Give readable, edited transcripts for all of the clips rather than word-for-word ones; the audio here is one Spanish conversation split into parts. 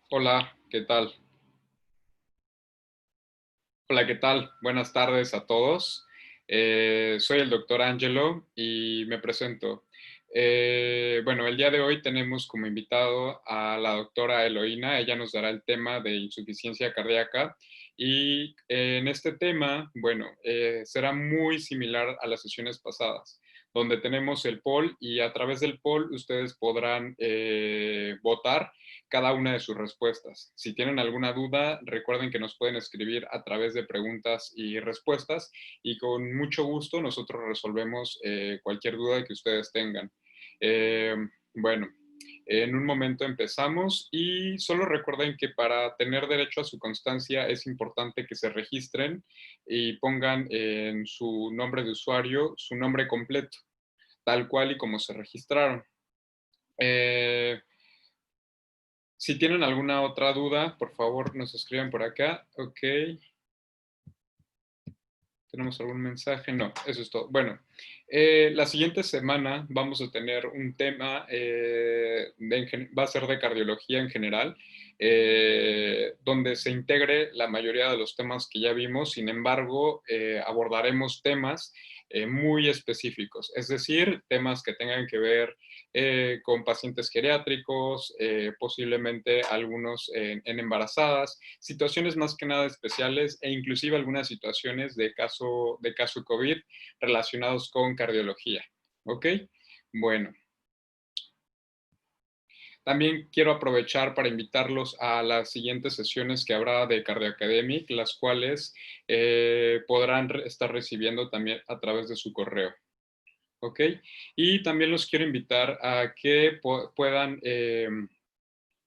Hola, ¿qué tal? Hola, ¿qué tal? Buenas tardes a todos. Soy el doctor Angelo y me presento. Bueno, el día de hoy tenemos como invitado a la doctora Eloína. Ella nos dará el tema de insuficiencia cardíaca y en este tema, bueno, será muy similar a las sesiones pasadas, donde tenemos el poll y a través del poll ustedes podrán votar cada una de sus respuestas. Si tienen alguna duda, recuerden que nos pueden escribir a través de preguntas y respuestas y con mucho gusto nosotros resolvemos cualquier duda que ustedes tengan. Eh, bueno, en un momento empezamos y solo recuerden que para tener derecho a su constancia es importante que se registren y pongan en su nombre de usuario su nombre completo, tal cual y como se registraron. Eh, Si tienen alguna otra duda, por favor nos escriben por acá. Ok, ¿tenemos algún mensaje? No, eso es todo. Bueno, la siguiente semana vamos a tener un tema, va a ser de cardiología en general, donde se integre la mayoría de los temas que ya vimos. Sin embargo, abordaremos temas muy específicos, es decir, temas que tengan que ver con pacientes geriátricos, posiblemente algunos en embarazadas, situaciones más que nada especiales e inclusive algunas situaciones de caso COVID relacionados con cardiología. ¿Ok? Bueno, también quiero aprovechar para invitarlos a las siguientes sesiones que habrá de Cardioacademic, las cuales podrán estar recibiendo también a través de su correo. ¿Ok? Y también los quiero invitar a que puedan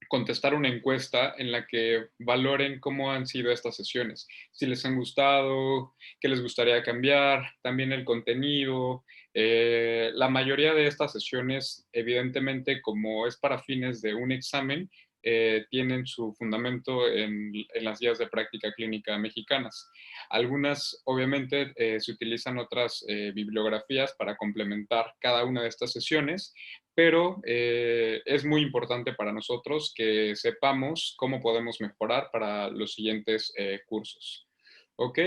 contestar una encuesta en la que valoren cómo han sido estas sesiones, si les han gustado, qué les gustaría cambiar, también el contenido. La mayoría de estas sesiones, evidentemente, como es para fines de un examen, tienen su fundamento en las guías de práctica clínica mexicanas. Algunas, obviamente, se utilizan otras bibliografías para complementar cada una de estas sesiones, pero es muy importante para nosotros que sepamos cómo podemos mejorar para los siguientes cursos. ¿Ok?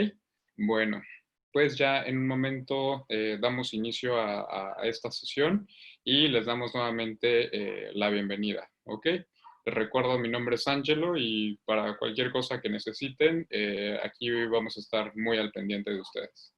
Bueno, pues ya en un momento damos inicio a esta sesión y les damos nuevamente la bienvenida. ¿Ok? Les recuerdo, mi nombre es Angelo y para cualquier cosa que necesiten, aquí vamos a estar muy al pendiente de ustedes.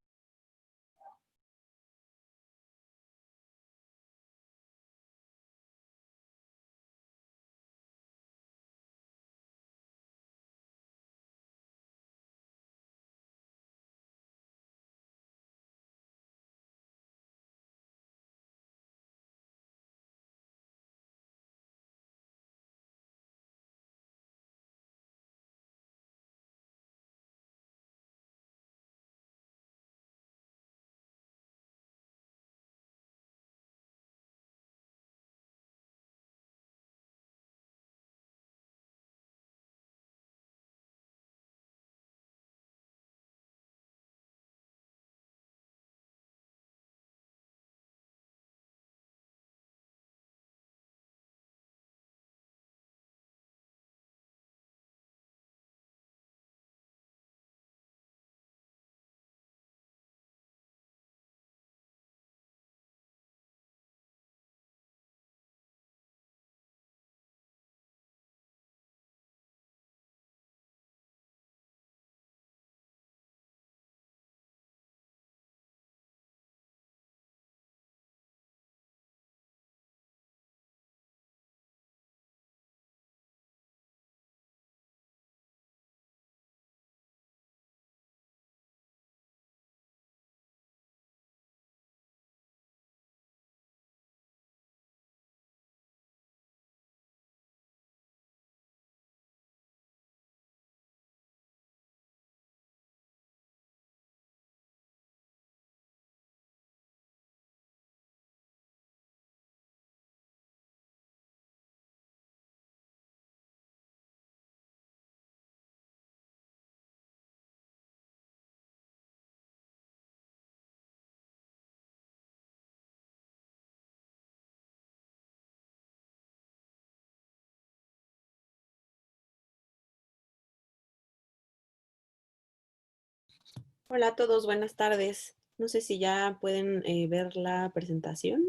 Hola a todos, buenas tardes. No sé si ya pueden ver la presentación.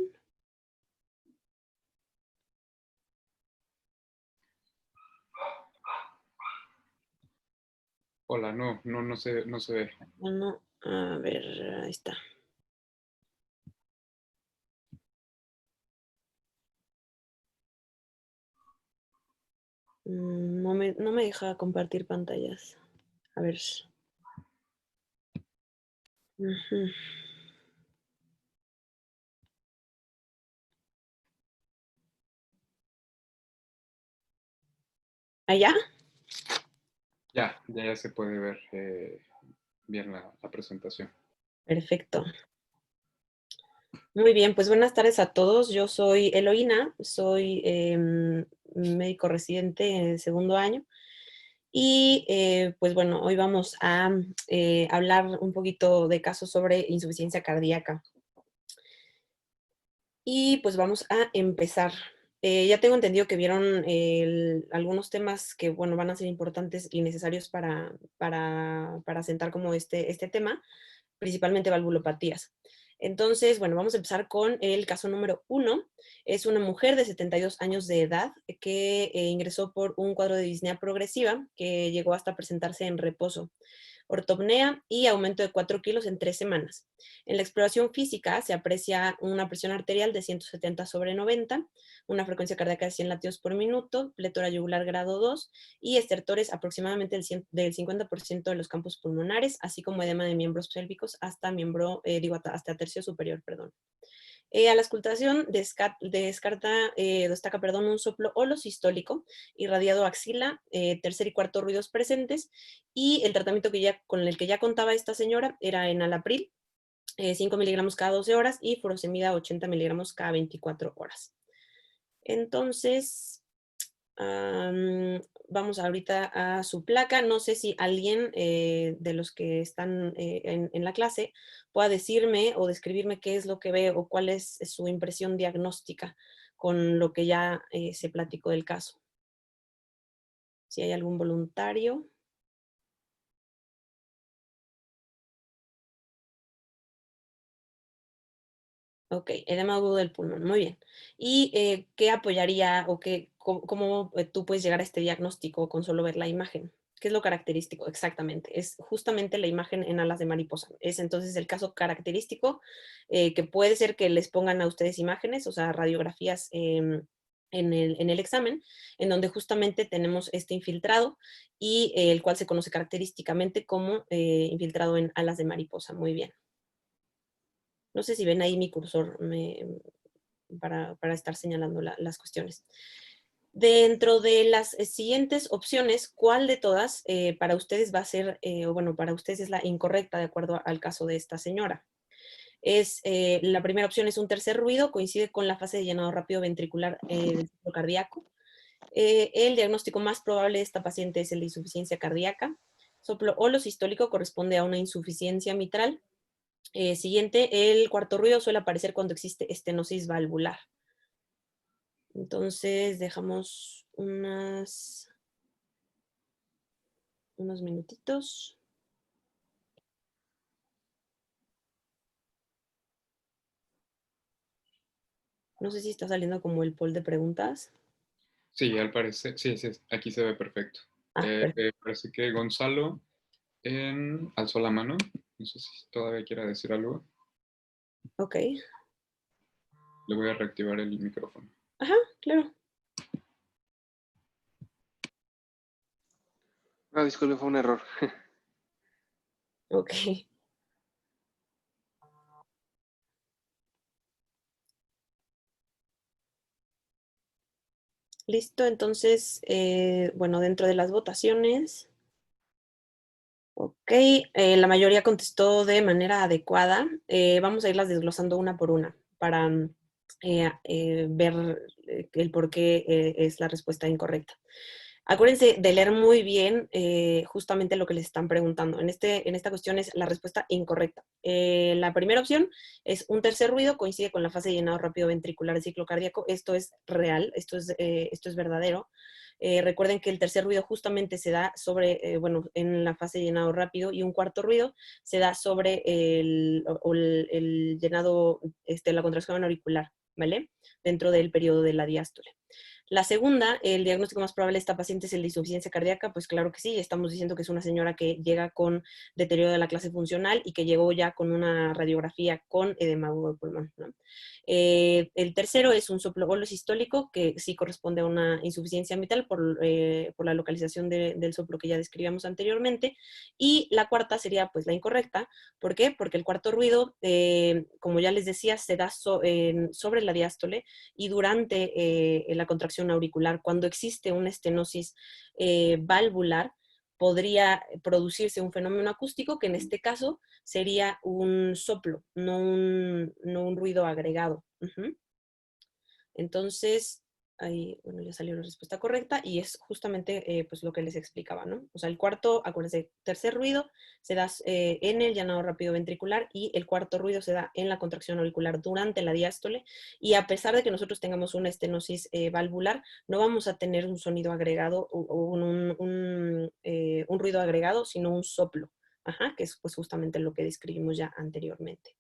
Hola, no se ve. Bueno, a ver, ahí está. No me deja compartir pantallas. A ver. Ujú. ¿Allá? Ya se puede ver bien la presentación. Perfecto. Muy bien, pues buenas tardes a todos. Yo soy Eloína, soy médico residente en segundo año. Y pues bueno, hoy vamos a hablar un poquito de casos sobre insuficiencia cardíaca. Y pues vamos a empezar. Ya tengo entendido que vieron algunos temas que, bueno, van a ser importantes y necesarios para sentar como este tema, principalmente valvulopatías. Entonces, bueno, vamos a empezar con el caso número 1. Es una mujer de 72 años de edad que ingresó por un cuadro de disnea progresiva que llegó hasta presentarse en reposo, ortopnea y aumento de 4 kilos en 3 semanas. En la exploración física se aprecia una presión arterial de 170/90, una frecuencia cardíaca de 100 latidos por minuto, pletora yugular grado 2 y estertores aproximadamente del 50% de los campos pulmonares, así como edema de miembros pélvicos hasta hasta tercio superior, perdón. A la auscultación destaca un soplo holosistólico, irradiado axila, tercer y cuarto ruidos presentes, y el tratamiento con el que ya contaba esta señora era enalapril, 5 miligramos cada 12 horas y furosemida 80 miligramos cada 24 horas. Entonces, vamos ahorita a su placa. No sé si alguien de los que están en la clase pueda decirme o describirme qué es lo que ve o cuál es su impresión diagnóstica con lo que ya se platicó del caso. Si hay algún voluntario. Ok, edema agudo del pulmón, muy bien. ¿Y qué apoyaría o cómo tú puedes llegar a este diagnóstico con solo ver la imagen? ¿Qué es lo característico? Exactamente, es justamente la imagen en alas de mariposa. Es entonces el caso característico que puede ser que les pongan a ustedes imágenes, o sea, radiografías en el examen, en donde justamente tenemos este infiltrado y el cual se conoce característicamente como infiltrado en alas de mariposa. Muy bien. No sé si ven ahí mi cursor para estar señalando las cuestiones. Dentro de las siguientes opciones, ¿cuál de todas para ustedes va a ser, o bueno, para ustedes es la incorrecta de acuerdo al caso de esta señora? La primera opción es un tercer ruido, coincide con la fase de llenado rápido ventricular del ciclo cardíaco. El diagnóstico más probable de esta paciente es el de insuficiencia cardíaca. Soplo holosistólico corresponde a una insuficiencia mitral. Siguiente, el cuarto ruido suele aparecer cuando existe estenosis valvular. Entonces, dejamos unos minutitos. No sé si está saliendo como el poll de preguntas. Sí, al parecer, sí, aquí se ve perfecto. Ah, perfecto. Parece que Gonzalo alzó la mano. No sé si todavía quiera decir algo. Ok. Le voy a reactivar el micrófono. Ajá, claro. No, disculpe, fue un error. Ok. Listo, entonces, bueno, dentro de las votaciones, ok, la mayoría contestó de manera adecuada. Vamos a irlas desglosando una por una para ver el por qué es la respuesta incorrecta. Acuérdense de leer muy bien justamente lo que les están preguntando. En esta cuestión es la respuesta incorrecta. La primera opción es un tercer ruido, coincide con la fase de llenado rápido ventricular del ciclo cardíaco. Esto es real, esto es verdadero. Recuerden que el tercer ruido justamente se da en la fase de llenado rápido, y un cuarto ruido se da sobre el llenado, la contracción auricular, ¿vale? Dentro del periodo de la diástole. La segunda, el diagnóstico más probable de esta paciente es el de insuficiencia cardíaca. Pues claro que sí, estamos diciendo que es una señora que llega con deterioro de la clase funcional y que llegó ya con una radiografía con edema agudo de pulmón, ¿no? El tercero es un soplo sistólico, que sí corresponde a una insuficiencia vital por la localización del soplo que ya describíamos anteriormente. Y la cuarta sería pues la incorrecta. ¿Por qué? Porque el cuarto ruido, como ya les decía, se da sobre la diástole y durante la contracción auricular. Cuando existe una estenosis valvular, podría producirse un fenómeno acústico, que en este caso sería un soplo, no un ruido agregado. Entonces, ahí, bueno, ya salió la respuesta correcta, y es justamente pues lo que les explicaba, ¿no? O sea, el cuarto, acuérdense, tercer ruido se da en el llenado rápido ventricular, y el cuarto ruido se da en la contracción auricular durante la diástole, y a pesar de que nosotros tengamos una estenosis valvular, no vamos a tener un sonido agregado o un ruido agregado, sino un soplo, que es pues justamente lo que describimos ya anteriormente.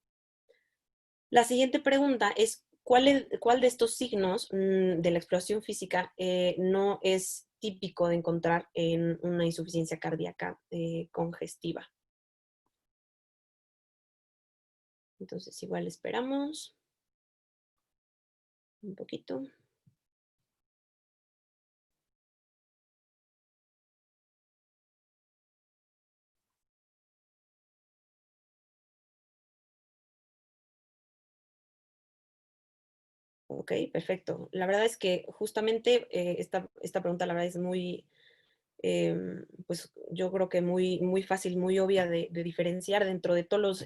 La siguiente pregunta es, ¿cuál de estos signos de la exploración física no es típico de encontrar en una insuficiencia cardíaca congestiva? Entonces, igual esperamos un poquito. Ok, perfecto. La verdad es que justamente esta pregunta, la verdad, es muy, pues yo creo que muy fácil, muy obvia de diferenciar dentro de todos los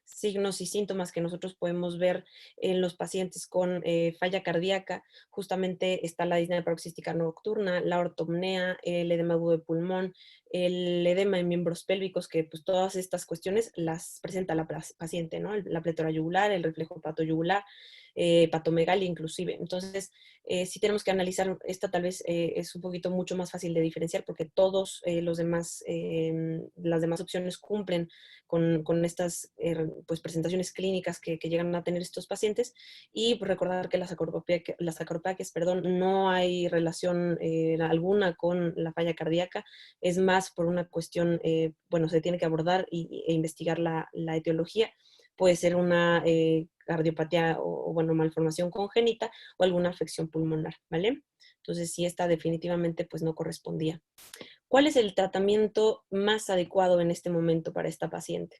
signos y síntomas que nosotros podemos ver en los pacientes con falla cardíaca. Justamente está la disnea paroxística nocturna, la ortopnea, el edema agudo de pulmón, el edema en miembros pélvicos, que pues todas estas cuestiones las presenta la paciente, ¿no? La pletora yugular, el reflejo patoyugular, patomegalia inclusive. Entonces, si tenemos que analizar esta, tal vez es un poquito mucho más fácil de diferenciar, porque todos las demás opciones cumplen con estas pues presentaciones clínicas que llegan a tener estos pacientes. Y pues recordar que las acropaquias, perdón, no hay relación alguna con la falla cardíaca. Es más por una cuestión, se tiene que abordar e investigar la etiología. Puede ser una cardiopatía o malformación congénita, o alguna afección pulmonar, ¿vale? Entonces, sí, esta definitivamente pues no correspondía. ¿Cuál es el tratamiento más adecuado en este momento para esta paciente?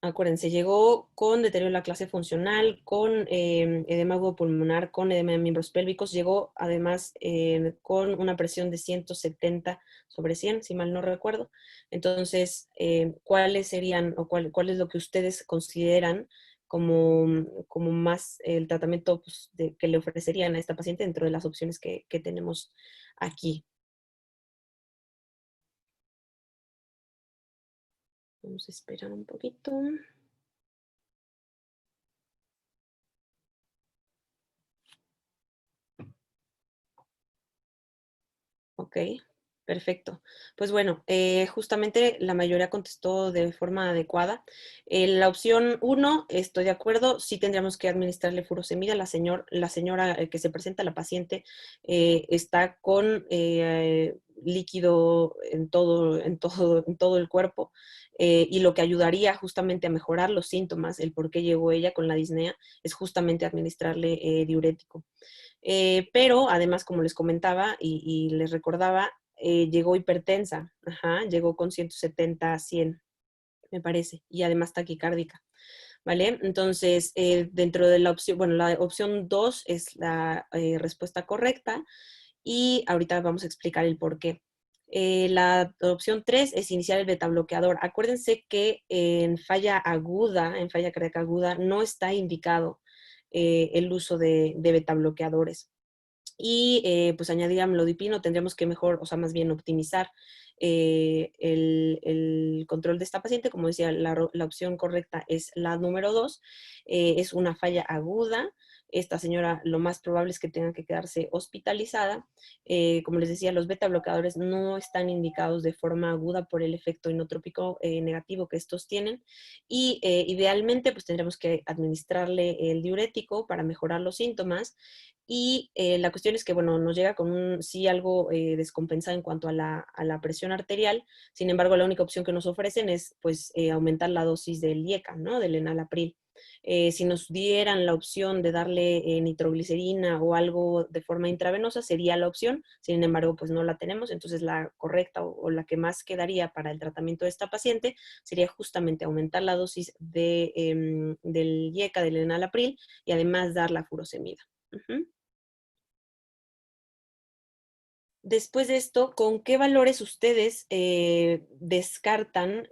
Acuérdense, llegó con deterioro de la clase funcional, con edema agudo pulmonar, con edema de miembros pélvicos. Llegó además con una presión de 170/100, si mal no recuerdo. Entonces, ¿cuáles serían o cuál es lo que ustedes consideran como más el tratamiento pues, que le ofrecerían a esta paciente dentro de las opciones que tenemos aquí? Vamos a esperar un poquito. Ok, perfecto. Pues bueno, justamente la mayoría contestó de forma adecuada. La opción 1, estoy de acuerdo, sí tendríamos que administrarle furosemida. La señora que se presenta, la paciente, está con líquido en todo el cuerpo, y lo que ayudaría justamente a mejorar los síntomas, el por qué llegó ella con la disnea, es justamente administrarle diurético. Pero además, como les comentaba y les recordaba, llegó hipertensa, llegó con 170/100, me parece, y además taquicárdica, ¿vale? Entonces, dentro de la opción, la opción 2 es la respuesta correcta, y ahorita vamos a explicar el por qué. La opción 3 es iniciar el betabloqueador. Acuérdense que en falla cardíaca aguda, no está indicado el uso de betabloqueadores. y pues añadir amlodipino, tendríamos que mejor, o sea, más bien optimizar el control de esta paciente. Como decía, la opción correcta es la número 2, es una falla aguda. Esta señora lo más probable es que tenga que quedarse hospitalizada. Como les decía, los beta bloqueadores no están indicados de forma aguda por el efecto inotrópico negativo que estos tienen, y idealmente pues tendremos que administrarle el diurético para mejorar los síntomas. Y la cuestión es que, bueno, nos llega con sí algo descompensado en cuanto a la presión arterial. Sin embargo, la única opción que nos ofrecen es, pues, aumentar la dosis del IECA, ¿no? Del enalapril. Si nos dieran la opción de darle nitroglicerina o algo de forma intravenosa, sería la opción. Sin embargo, pues no la tenemos. Entonces, la correcta o la que más quedaría para el tratamiento de esta paciente sería justamente aumentar la dosis del IECA, del enalapril, y además dar la furosemida. Ujú. Después de esto, ¿con qué valores ustedes descartan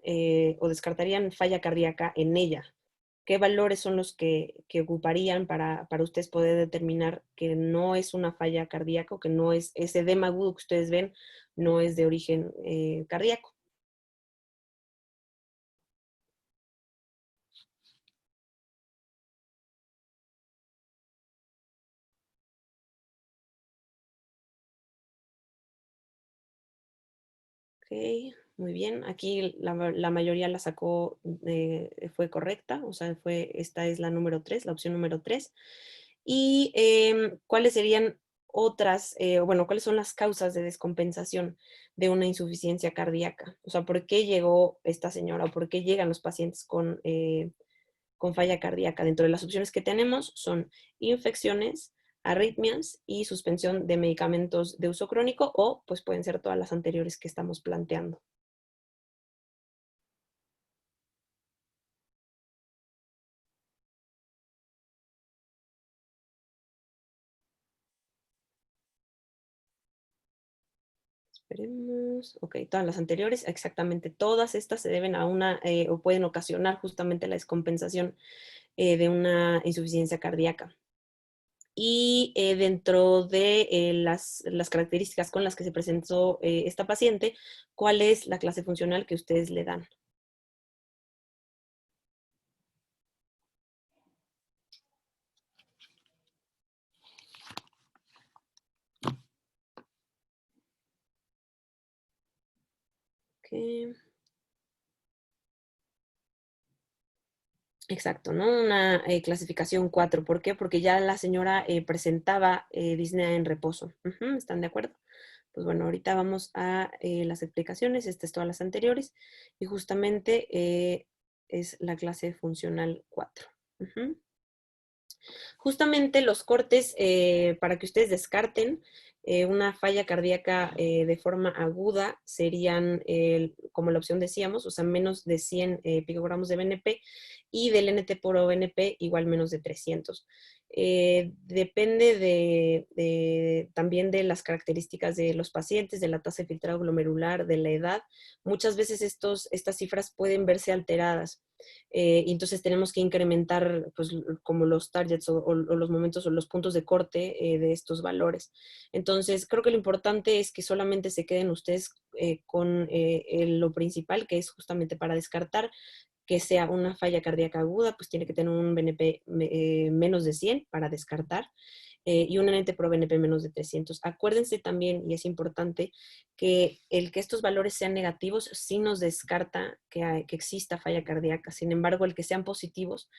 o descartarían falla cardíaca en ella? ¿Qué valores son los que ocuparían para ustedes poder determinar que no es una falla cardíaca o que no es ese edema agudo que ustedes ven, no es de origen cardíaco? Ok, muy bien. Aquí la mayoría la sacó, fue correcta, o sea, esta es la número 3, la opción número 3. ¿Y cuáles serían otras, bueno, cuáles son las causas de descompensación de una insuficiencia cardíaca? O sea, ¿por qué llegó esta señora o por qué llegan los pacientes con falla cardíaca? Dentro de las opciones que tenemos son infecciones, arritmias y suspensión de medicamentos de uso crónico, o pues pueden ser todas las anteriores que estamos planteando. Esperemos. Ok, todas las anteriores, exactamente todas estas se deben a una o pueden ocasionar justamente la descompensación de una insuficiencia cardíaca. Y dentro de las características con las que se presentó esta paciente, ¿cuál es la clase funcional que ustedes le dan? Ok. Exacto, ¿no? Una clasificación 4. ¿Por qué? Porque ya la señora presentaba disnea en reposo. Ujú, ¿están de acuerdo? Pues bueno, ahorita vamos a las explicaciones, estas todas las anteriores, y justamente es la clase funcional 4. Ujú. Justamente los cortes, para que ustedes descarten una falla cardíaca de forma aguda, serían, como la opción decíamos, o sea, menos de 100 picogramos de BNP, y del NT por ONP igual menos de 300. Depende también de las características de los pacientes, de la tasa de filtrado glomerular, de la edad. Muchas veces estas cifras pueden verse alteradas. Y entonces tenemos que incrementar pues, como los targets o los momentos o los puntos de corte de estos valores. Entonces, creo que lo importante es que solamente se queden ustedes con lo principal, que es justamente para descartar que sea una falla cardíaca aguda, pues tiene que tener un BNP menos de 100 para descartar, y un NT pro BNP menos de 300. Acuérdense también, y es importante, que el que estos valores sean negativos sí nos descarta que exista falla cardíaca. Sin embargo, el que sean positivos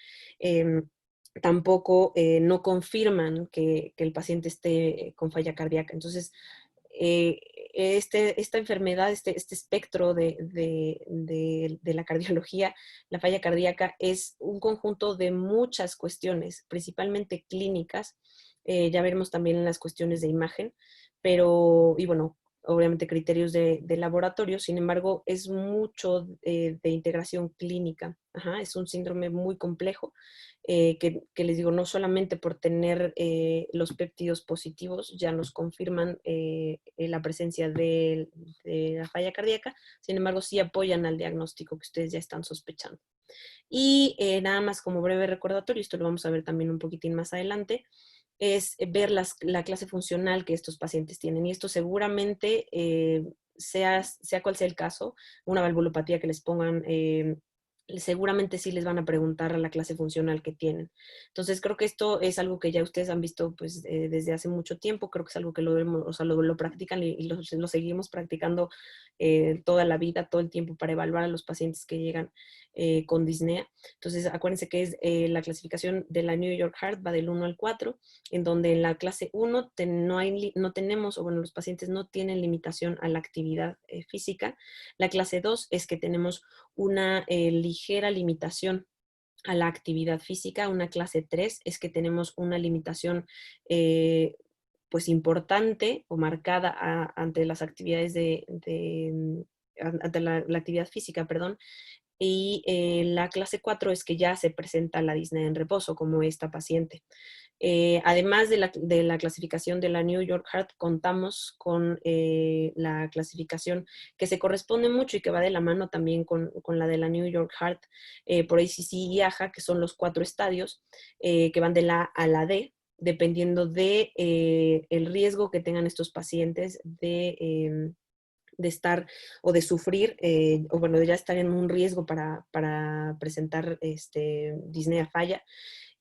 tampoco no confirman que el paciente esté con falla cardíaca. Entonces, eh, esta enfermedad, este espectro de la cardiología, la falla cardíaca, es un conjunto de muchas cuestiones, principalmente clínicas. Ya veremos también las cuestiones de imagen, pero, y bueno, obviamente criterios de laboratorio. Sin embargo, es mucho de integración clínica. Ajá, es un síndrome muy complejo que les digo, no solamente por tener los péptidos positivos ya nos confirman la presencia de la falla cardíaca. Sin embargo, sí apoyan al diagnóstico que ustedes ya están sospechando. Y nada más como breve recordatorio, esto lo vamos a ver también un poquitín más adelante. es ver la clase funcional que estos pacientes tienen. Y esto seguramente, sea cual sea el caso, una valvulopatía que les pongan, seguramente sí les van a preguntar a la clase funcional que tienen. Entonces creo que esto es algo que ya ustedes han visto pues, desde hace mucho tiempo, creo que es algo que o sea, lo practican y lo seguimos practicando toda la vida, todo el tiempo para evaluar a los pacientes que llegan con disnea. Entonces acuérdense que es la clasificación de la New York Heart, va del 1 al 4, en donde en la clase 1 no tenemos, o bueno, los pacientes no tienen limitación a la actividad física. La clase 2 es que tenemos una ligera limitación a la actividad física. Una clase 3 es que tenemos una limitación pues importante o marcada ante las actividades ante la actividad física, perdón. Y la clase 4 es que ya se presenta la disnea en reposo, como esta paciente. Además de la clasificación de la New York Heart, contamos con la clasificación que se corresponde mucho y que va de la mano también con la de la New York Heart por ACC y AHA, que son los 4 estadios que van de la A a la D, dependiendo de el riesgo que tengan estos pacientes de estar o de sufrir, o bueno, de ya estar en un riesgo para presentar disnea falla.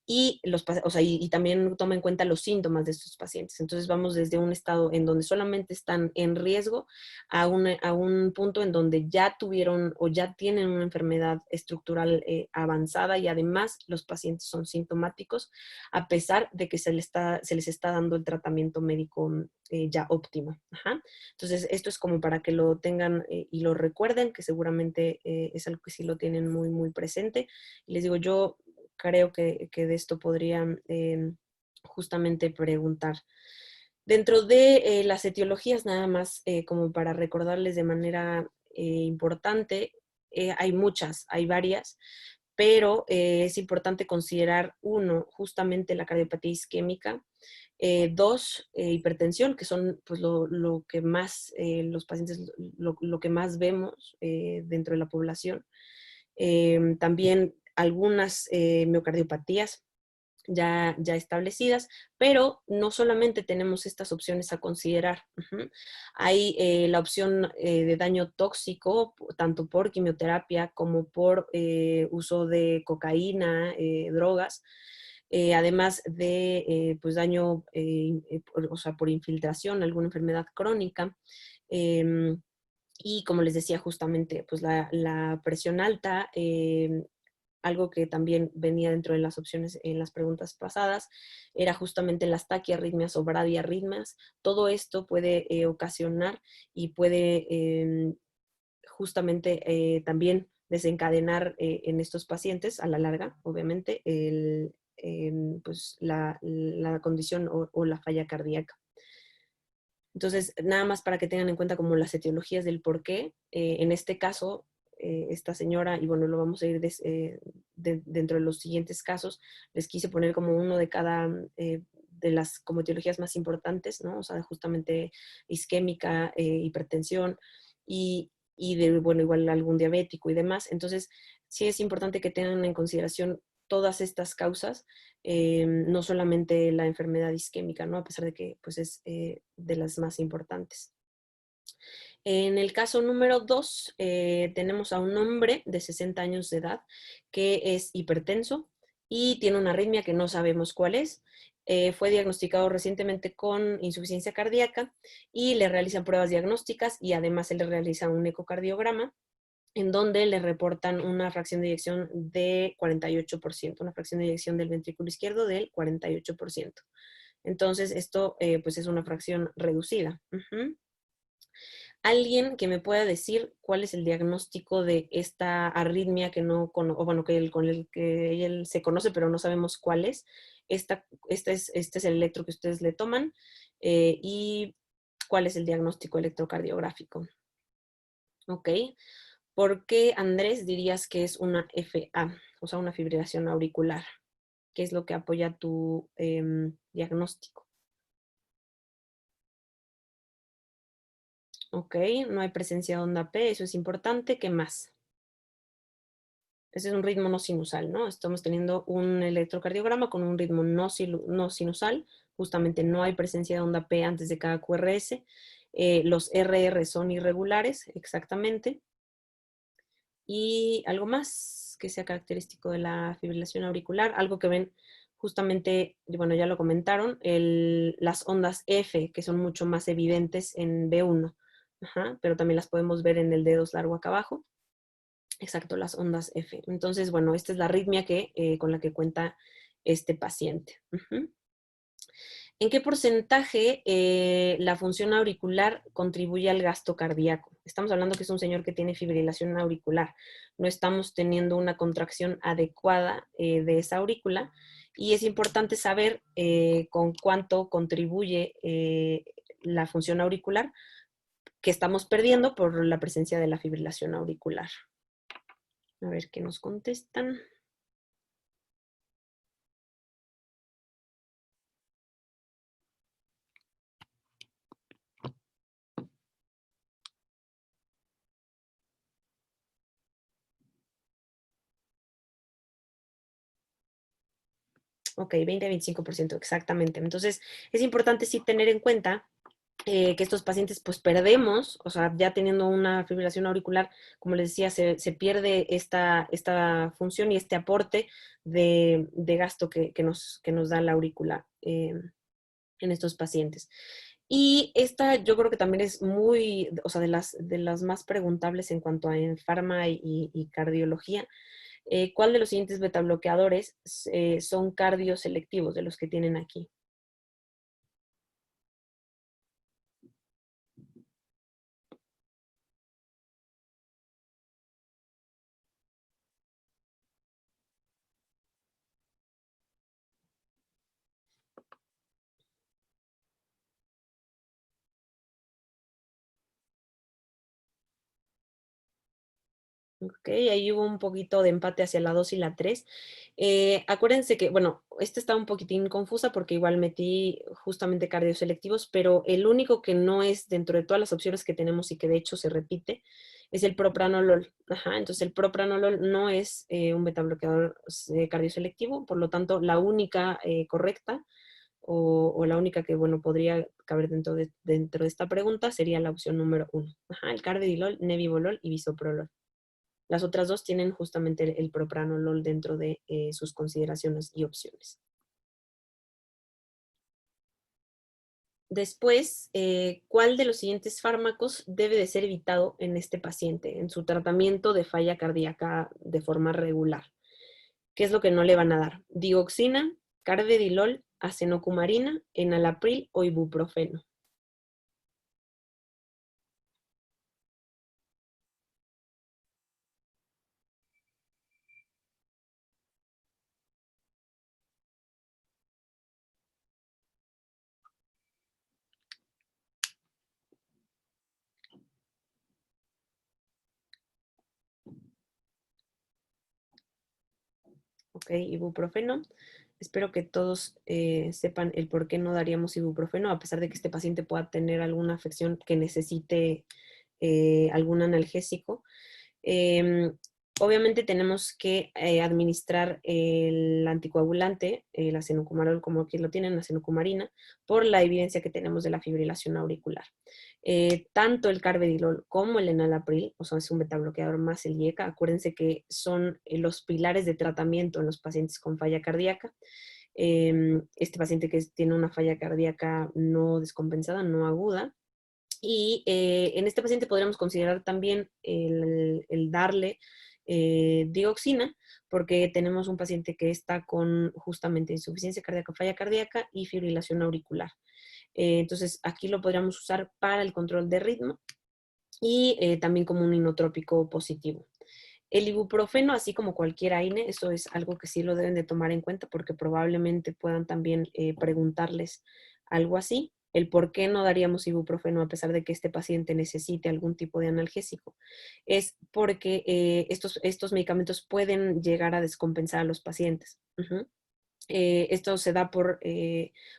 Y, o sea, y también toma en cuenta los síntomas de estos pacientes. Entonces vamos desde un estado en donde solamente están en riesgo a un punto en donde ya tuvieron o ya tienen una enfermedad estructural avanzada y además los pacientes son sintomáticos a pesar de que se les está dando el tratamiento médico ya óptimo. Ajá. Entonces esto es como para que lo tengan y lo recuerden, que seguramente es algo que sí lo tienen muy, muy presente. Y les digo, yo creo que de esto podrían justamente preguntar. Dentro de las etiologías, nada más como para recordarles de manera importante, hay muchas, hay varias, pero es importante considerar, uno, justamente la cardiopatía isquémica, dos, hipertensión, que son pues, lo que más los pacientes, lo que más vemos dentro de la población. También algunas miocardiopatías ya establecidas, pero no solamente tenemos estas opciones a considerar. Uh-huh. Hay la opción de daño tóxico, tanto por quimioterapia como por uso de cocaína, drogas, además de pues daño, o sea, por infiltración, alguna enfermedad crónica. Y como les decía justamente, pues la presión alta, algo que también venía dentro de las opciones en las preguntas pasadas, era justamente las taquiarritmias o bradiarritmias. Todo esto puede ocasionar y puede justamente también desencadenar en estos pacientes a la larga, obviamente, pues la condición o la falla cardíaca. Entonces, nada más para que tengan en cuenta como las etiologías del por qué, en este caso, esta señora, y bueno, lo vamos a ir dentro de los siguientes casos, les quise poner como uno de cada de las como etiologías más importantes, ¿no? O sea, justamente isquémica, hipertensión y de, bueno, igual algún diabético y demás. Entonces, sí es importante que tengan en consideración todas estas causas, no solamente la enfermedad isquémica, ¿no? A pesar de que pues, es de las más importantes. En el caso número 2, tenemos a un hombre de 60 años de edad que es hipertenso y tiene una arritmia que no sabemos cuál es. Fue diagnosticado recientemente con insuficiencia cardíaca y le realizan pruebas diagnósticas y además se le realiza un ecocardiograma en donde le reportan una fracción de eyección de 48%, una fracción de eyección del ventrículo izquierdo del 48%. Entonces, esto pues es una fracción reducida. Uh-huh. Alguien que me pueda decir cuál es el diagnóstico de esta arritmia que no, o bueno, con el que él se conoce, pero no sabemos cuál es. Este es el electro que ustedes le toman y cuál es el diagnóstico electrocardiográfico. Ok. ¿Por qué, Andrés, dirías que es una FA, o sea, una fibrilación auricular? ¿Qué es lo que apoya tu diagnóstico? Ok, no hay presencia de onda P, eso es importante. ¿Qué más? Ese es un ritmo no sinusal, ¿no? Estamos teniendo un electrocardiograma con un ritmo no sinusal, Justamente no hay presencia de onda P antes de cada QRS. Los RR son irregulares, exactamente. Y algo más que sea característico de la fibrilación auricular, algo que ven justamente, bueno, ya lo comentaron, las ondas F, que son mucho más evidentes en B1, ajá, pero también las podemos ver en el dedos largo acá abajo. Exacto, las ondas F. Entonces, bueno, esta es la arritmia con la que cuenta este paciente. ¿En qué porcentaje la función auricular contribuye al gasto cardíaco? Estamos hablando que es un señor que tiene fibrilación auricular. No estamos teniendo una contracción adecuada de esa aurícula y es importante saber con cuánto contribuye la función auricular que estamos perdiendo por la presencia de la fibrilación auricular. A ver qué nos contestan. Ok, 20-25%, exactamente. Entonces, es importante sí tener en cuenta que estos pacientes pues perdemos, o sea, ya teniendo una fibrilación auricular, como les decía, se pierde esta función y este aporte de gasto que nos da la aurícula en estos pacientes. Y esta yo creo que también es muy, o sea, de las más preguntables en cuanto a enfarma y cardiología. ¿Cuál de los siguientes betabloqueadores son cardioselectivos de los que tienen aquí? Ok, ahí hubo un poquito de empate hacia la 2 y la 3. Acuérdense que, bueno, esta está un poquitín confusa porque igual metí justamente cardioselectivos, pero el único que no es dentro de todas las opciones que tenemos y que de hecho se repite es el propranolol. Ajá, entonces el propranolol no es un betabloqueador cardioselectivo, por lo tanto la única correcta o la única que, bueno, podría caber dentro de esta pregunta sería la opción número 1. Ajá, el carvedilol, nebivolol y bisoprolol. Las otras dos tienen justamente el propranolol dentro de sus consideraciones y opciones. Después, ¿cuál de los siguientes fármacos debe de ser evitado en este paciente en su tratamiento de falla cardíaca de forma regular? ¿Qué es lo que no le van a dar? Dioxina, carvedilol, acenocumarina, enalapril o ibuprofeno. Ok, ibuprofeno. Espero que todos sepan el por qué no daríamos ibuprofeno, a pesar de que este paciente pueda tener alguna afección que necesite algún analgésico. Em, Obviamente tenemos que administrar el anticoagulante, el acenocumarol, como aquí lo tienen, acenocumarina, por la evidencia que tenemos de la fibrilación auricular. Tanto el carvedilol como el enalapril, o sea, es un betabloqueador más el IECA, acuérdense que son los pilares de tratamiento en los pacientes con falla cardíaca. Este paciente que tiene una falla cardíaca no descompensada, no aguda, y en este paciente podríamos considerar también el darle dioxina, porque tenemos un paciente que está con justamente insuficiencia cardíaca, falla cardíaca y fibrilación auricular. Entonces, aquí lo podríamos usar para el control de ritmo y también como un inotrópico positivo. El ibuprofeno, así como cualquier AINE, eso es algo que sí lo deben de tomar en cuenta porque probablemente puedan también preguntarles algo así. El por qué no daríamos ibuprofeno a pesar de que este paciente necesite algún tipo de analgésico es porque estos medicamentos pueden llegar a descompensar a los pacientes. Esto se da por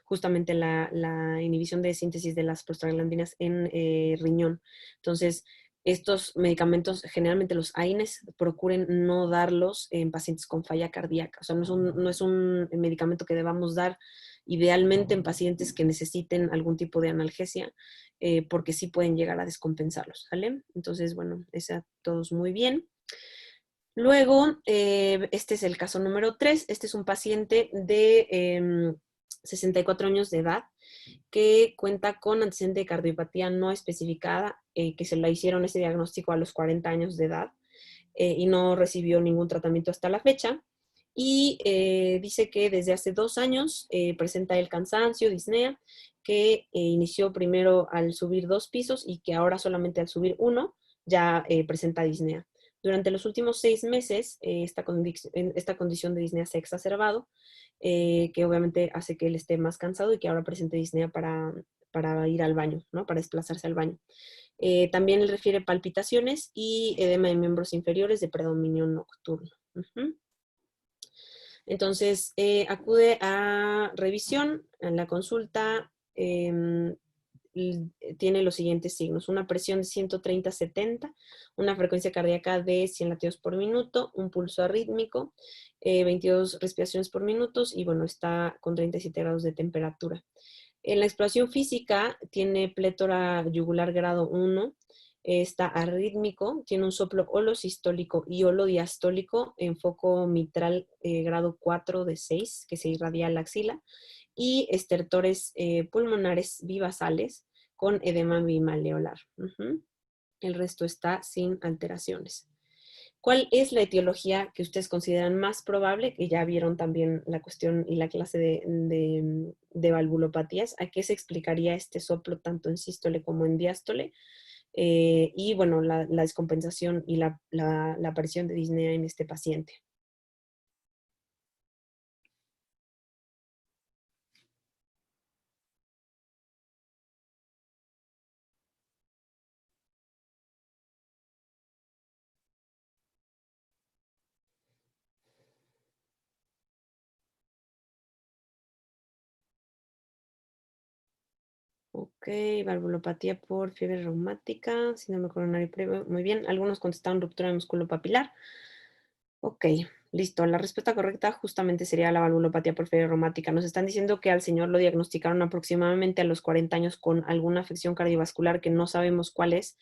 justamente la inhibición de síntesis de las prostaglandinas en riñón. Entonces, estos medicamentos, generalmente los AINES, procuren no darlos en pacientes con falla cardíaca. O sea, no es un medicamento que debamos dar idealmente en pacientes que necesiten algún tipo de analgesia, porque sí pueden llegar a descompensarlos, ¿vale? Entonces, bueno, esa todos muy bien. Luego, este es el caso número 3. Este es un paciente de 64 años de edad que cuenta con antecedente de cardiopatía no especificada, que se le hicieron ese diagnóstico a los 40 años de edad y no recibió ningún tratamiento hasta la fecha. Y dice que desde hace 2 años presenta el cansancio, disnea, que inició primero al subir 2 pisos y que ahora solamente al subir uno ya presenta disnea. Durante los últimos 6 meses, esta condición de disnea se ha exacerbado, que obviamente hace que él esté más cansado y que ahora presente disnea para ir al baño, ¿no? Para desplazarse al baño. También él refiere palpitaciones y edema de miembros inferiores de predominio nocturno. Entonces, acude a revisión, en la consulta, tiene los siguientes signos: una presión de 130/70, una frecuencia cardíaca de 100 latidos por minuto, un pulso arrítmico, 22 respiraciones por minuto y bueno, está con 37 grados de temperatura. En la exploración física tiene plétora yugular grado 1, está arrítmico, tiene un soplo holosistólico y holodiastólico en foco mitral grado 4 de 6, que se irradia a la axila, y estertores pulmonares vivasales con edema bimaleolar. El resto está sin alteraciones. ¿Cuál es la etiología que ustedes consideran más probable? Que ya vieron también la cuestión y la clase de valvulopatías. ¿A qué se explicaría este soplo tanto en sístole como en diástole? Y bueno, la descompensación y la aparición de disnea en este paciente. Ok, valvulopatía por fiebre reumática, síndrome coronario previo. Muy bien, algunos contestaron ruptura de músculo papilar. Ok, listo. La respuesta correcta justamente sería la valvulopatía por fiebre reumática. Nos están diciendo que al señor lo diagnosticaron aproximadamente a los 40 años con alguna afección cardiovascular que no sabemos cuál es,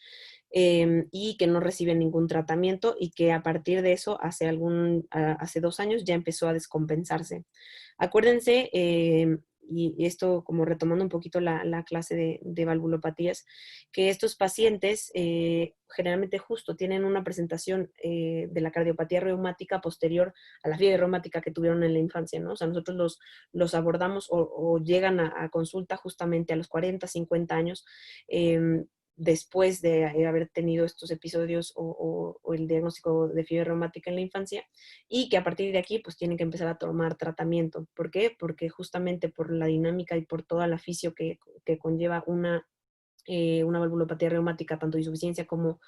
y que no recibe ningún tratamiento y que a partir de eso hace 2 años ya empezó a descompensarse. Acuérdense, y esto como retomando un poquito la clase de valvulopatías, que estos pacientes generalmente justo tienen una presentación de la cardiopatía reumática posterior a la fiebre reumática que tuvieron en la infancia, ¿no? O sea, nosotros los abordamos o llegan a consulta justamente a los 40, 50 años, después de haber tenido estos episodios o el diagnóstico de fiebre reumática en la infancia, y que a partir de aquí pues tienen que empezar a tomar tratamiento. ¿Por qué? Porque justamente por la dinámica y por toda la fisio que conlleva una valvulopatía reumática, tanto de insuficiencia como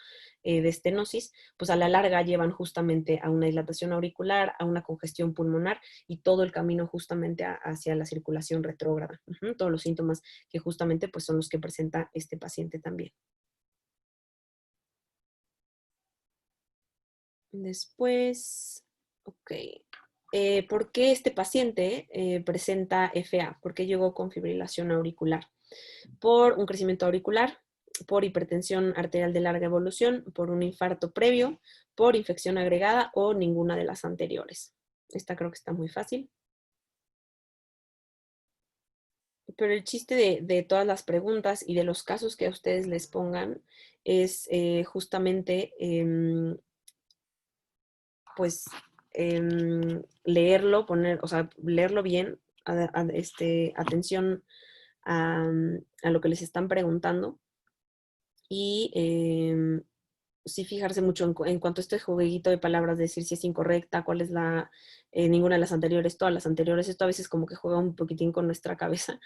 de estenosis, pues a la larga llevan justamente a una dilatación auricular, a una congestión pulmonar y todo el camino justamente hacia la circulación retrógrada. Todos los síntomas que justamente pues son los que presenta este paciente también. Después, ok. ¿Por qué este paciente presenta FA? ¿Por qué llegó con fibrilación auricular? Por un crecimiento auricular, por hipertensión arterial de larga evolución, por un infarto previo, por infección agregada o ninguna de las anteriores. Esta creo que está muy fácil. Pero el chiste de todas las preguntas y de los casos que a ustedes les pongan es justamente, pues, leerlo, o sea, leerlo bien, atención a lo que les están preguntando y sí fijarse mucho en cuanto a este jueguito de palabras, decir si es incorrecta, cuál es ninguna de las anteriores, todas las anteriores. Esto a veces como que juega un poquitín con nuestra cabeza,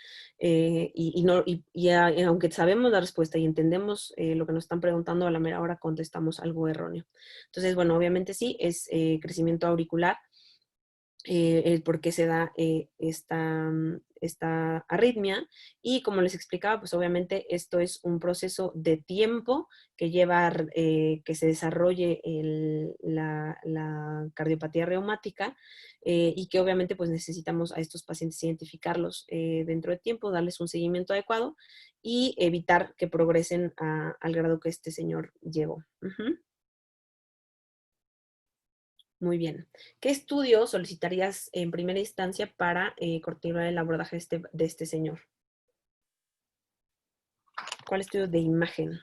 aunque sabemos la respuesta y entendemos lo que nos están preguntando, a la mera hora contestamos algo erróneo. Entonces, bueno, obviamente sí, es crecimiento auricular. el por qué se da esta arritmia. Y como les explicaba, pues obviamente esto es un proceso de tiempo que lleva que se desarrolle la cardiopatía reumática, y que obviamente pues necesitamos a estos pacientes identificarlos dentro de tiempo, darles un seguimiento adecuado y evitar que progresen al grado que este señor llegó. Ujú. Muy bien. ¿Qué estudio solicitarías en primera instancia para continuar el abordaje de este señor? ¿Cuál estudio de imagen?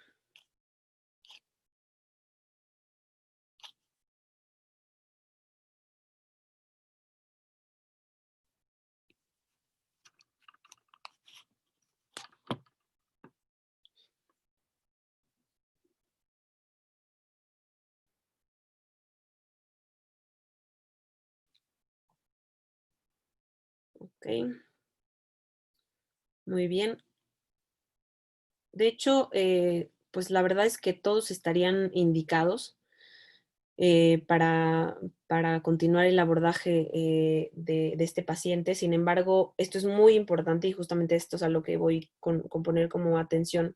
Ok, muy bien. De hecho, pues la verdad es que todos estarían indicados para, continuar el abordaje de este paciente. Sin embargo, esto es muy importante y justamente esto es a lo que voy con poner como atención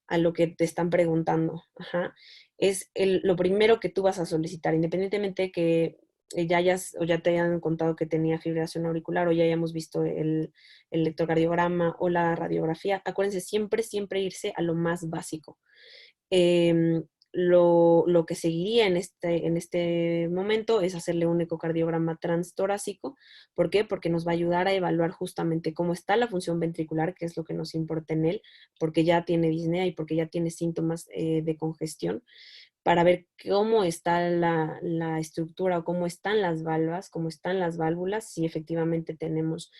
a lo que te están preguntando. Ajá. Es lo primero que tú vas a solicitar, independientemente de que ya hayas o ya te hayan contado que tenía fibrilación auricular o ya hayamos visto el electrocardiograma o la radiografía. Acuérdense siempre, siempre irse a lo más básico. Eh, lo que seguiría en este momento es hacerle un ecocardiograma transtorácico. ¿Por qué? Porque nos va a ayudar a evaluar justamente cómo está la función ventricular, que es lo que nos importa en él, porque ya tiene disnea y porque ya tiene síntomas de congestión, para ver cómo está la estructura o cómo están las valvas, cómo están las válvulas, si efectivamente tenemos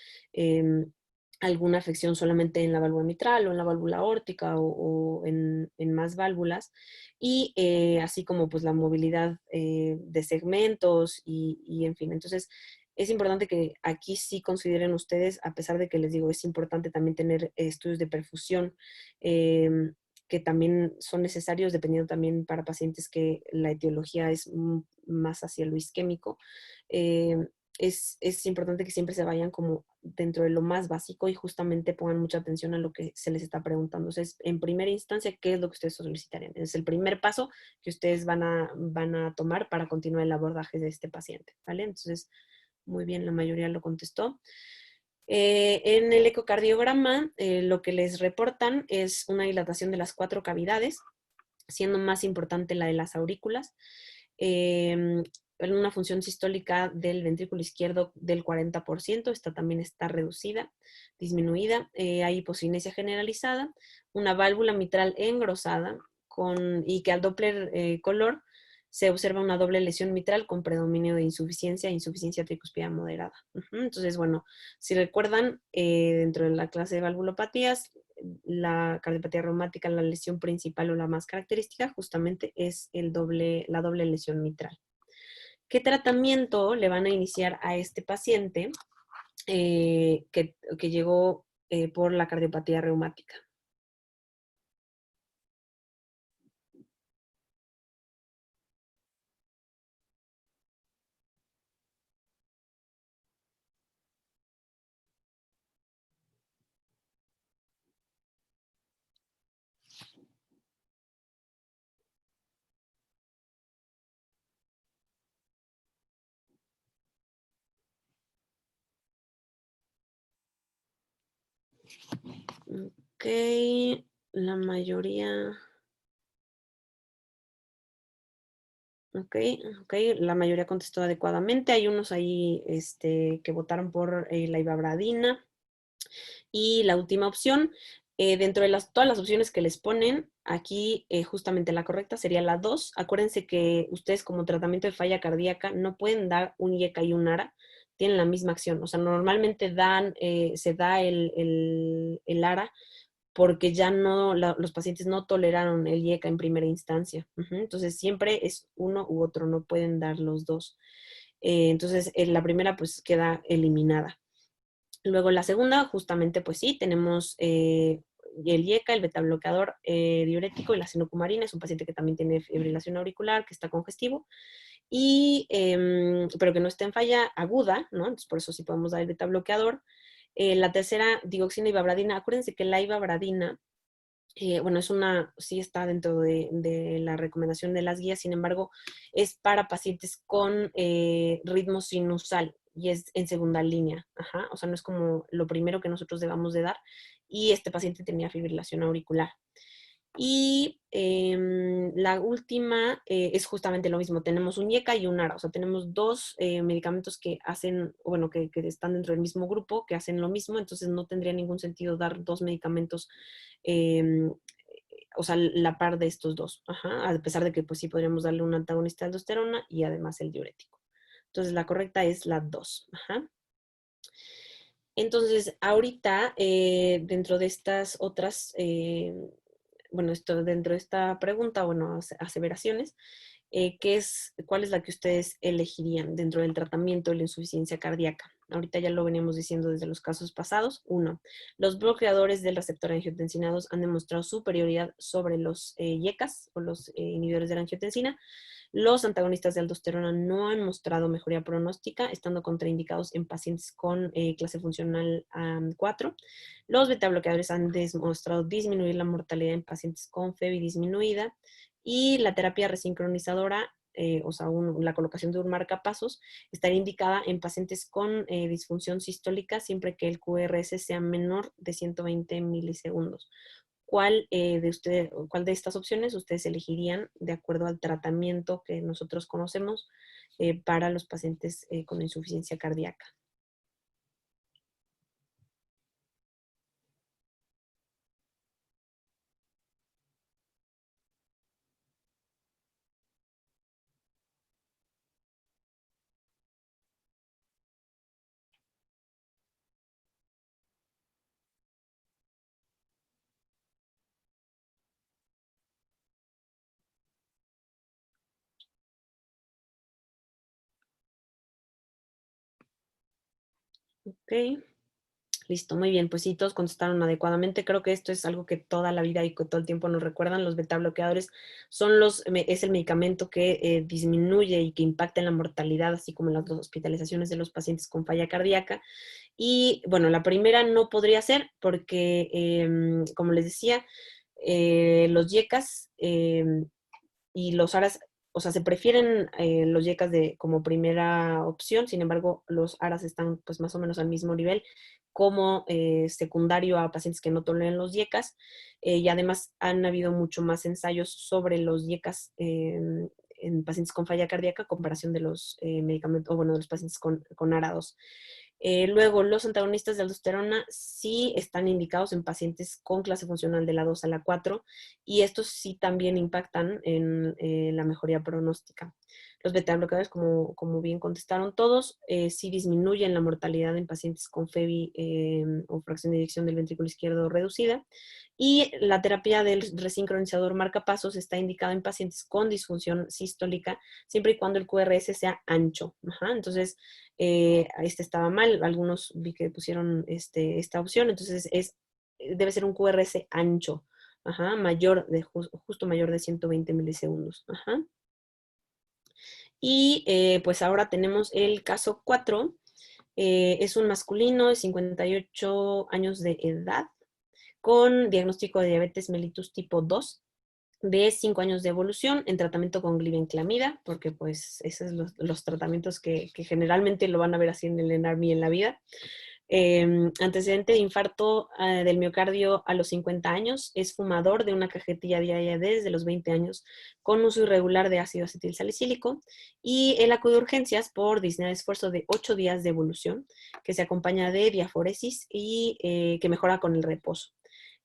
alguna afección solamente en la válvula mitral o en la válvula aórtica o en más válvulas, y así como pues la movilidad de segmentos y en fin. Entonces, es importante que aquí sí consideren ustedes, a pesar de que les digo, es importante también tener estudios de perfusión, que también son necesarios, dependiendo también para pacientes que la etiología es más hacia lo isquémico. Eh, es importante que siempre se vayan como dentro de lo más básico y justamente pongan mucha atención a lo que se les está preguntando. Entonces, en primera instancia, ¿qué es lo que ustedes solicitarían? Es el primer paso que ustedes van a tomar para continuar el abordaje de este paciente, ¿vale? Entonces, muy bien, la mayoría lo contestó. En el ecocardiograma, lo que les reportan es una dilatación de las 4 cavidades, siendo más importante la de las aurículas, en una función sistólica del ventrículo izquierdo del 40%, esta también está reducida, disminuida, hay hipocinesia generalizada, una válvula mitral engrosada y que al Doppler color se observa una doble lesión mitral con predominio de insuficiencia e insuficiencia tricuspidal moderada. Entonces, bueno, si recuerdan, dentro de la clase de valvulopatías, la cardiopatía reumática, la lesión principal o la más característica justamente es la doble lesión mitral. ¿Qué tratamiento le van a iniciar a este paciente que llegó por la cardiopatía reumática? Ok, la mayoría... Ok, ok, la mayoría contestó adecuadamente. Hay unos ahí que votaron por la ibabradina. Y la última opción, dentro de todas las opciones que les ponen, aquí justamente la correcta sería la 2. Acuérdense que ustedes como tratamiento de falla cardíaca no pueden dar un IECA y un ARA, tienen la misma acción. O sea, normalmente se da el ARA porque ya no, los pacientes no toleraron el IECA en primera instancia. Entonces, siempre es uno u otro, no pueden dar los dos. Entonces, la primera pues queda eliminada. Luego la segunda, justamente, pues sí, tenemos el IECA, el betabloqueador diurético y la sinocumarina. Es un paciente que también tiene fibrilación auricular, que está congestivo. pero que no esté en falla aguda, ¿no? Entonces, por eso sí podemos dar el beta bloqueador. La tercera, digoxina ibabradina. Acuérdense que la ibabradina, bueno, sí está dentro de la recomendación de las guías, sin embargo, es para pacientes con ritmo sinusal y es en segunda línea. Ajá, o sea, no es como lo primero que nosotros debamos de dar. Y este paciente tenía fibrilación auricular. Y la última es justamente lo mismo. Tenemos un IECA y un ARA. O sea, tenemos dos medicamentos que hacen, bueno, que están dentro del mismo grupo, que hacen lo mismo. Entonces no tendría ningún sentido dar dos medicamentos, eh, o sea, la par de estos dos. Ajá, a pesar de que pues sí podríamos darle un antagonista de aldosterona y además el diurético. Entonces la correcta es la 2. Ajá. Entonces, ahorita, dentro de estas otras, bueno, esto dentro de esta pregunta, bueno, aseveraciones, ¿cuál es la que ustedes elegirían dentro del tratamiento de la insuficiencia cardíaca? Ahorita ya lo veníamos diciendo desde los casos pasados. 1. Los bloqueadores del receptor angiotensina 2 han demostrado superioridad sobre los IECAS o los inhibidores de la angiotensina. Los antagonistas de aldosterona no han mostrado mejoría pronóstica, estando contraindicados en pacientes con clase funcional 4. Los betabloqueadores han demostrado disminuir la mortalidad en pacientes con FEBI disminuida. Y la terapia resincronizadora, o sea, la colocación de un marcapasos, estaría indicada en pacientes con disfunción sistólica siempre que el QRS sea menor de 120 milisegundos. ¿Cuál de estas opciones ustedes elegirían de acuerdo al tratamiento que nosotros conocemos para los pacientes con insuficiencia cardíaca? Ok. Listo, muy bien. Pues sí, todos contestaron adecuadamente. Creo que esto es algo que toda la vida y que todo el tiempo nos recuerdan. Los beta bloqueadores es el medicamento que disminuye y que impacta en la mortalidad, así como en las hospitalizaciones de los pacientes con falla cardíaca. Y bueno, la primera no podría ser porque, como les decía, los YECAS y los ARAS, o sea, se prefieren los YECAS como primera opción, sin embargo, los ARAS están pues más o menos al mismo nivel como secundario a pacientes que no toleran los YECAS, y además han habido mucho más ensayos sobre los YECAS en pacientes con falla cardíaca a comparación de los medicamentos, o bueno, de los pacientes con ARA2. Luego, los antagonistas de aldosterona sí están indicados en pacientes con clase funcional de la 2 a la 4 y estos sí también impactan en la mejoría pronóstica. Los beta bloqueadores, como bien contestaron todos, sí disminuyen la mortalidad en pacientes con FEBI o fracción de eyección del ventrículo izquierdo reducida. Y la terapia del resincronizador marcapasos está indicada en pacientes con disfunción sistólica, siempre y cuando el QRS sea ancho. Ajá, entonces, este estaba mal, algunos vi que pusieron esta opción, entonces debe ser un QRS ancho, ajá, justo mayor de 120 milisegundos. Ajá. Y pues ahora tenemos el caso 4. Es un masculino de 58 años de edad con diagnóstico de diabetes mellitus tipo 2 de 5 años de evolución en tratamiento con glibenclamida, porque pues esos son los tratamientos que generalmente lo van a ver así en el ENARMI en la vida. Antecedente de infarto del miocardio a los 50 años, es fumador de una cajetilla diaria desde los 20 años, con uso irregular de ácido acetilsalicílico, y él acude a urgencias por disnea de esfuerzo de 8 días de evolución, que se acompaña de diaforesis y que mejora con el reposo.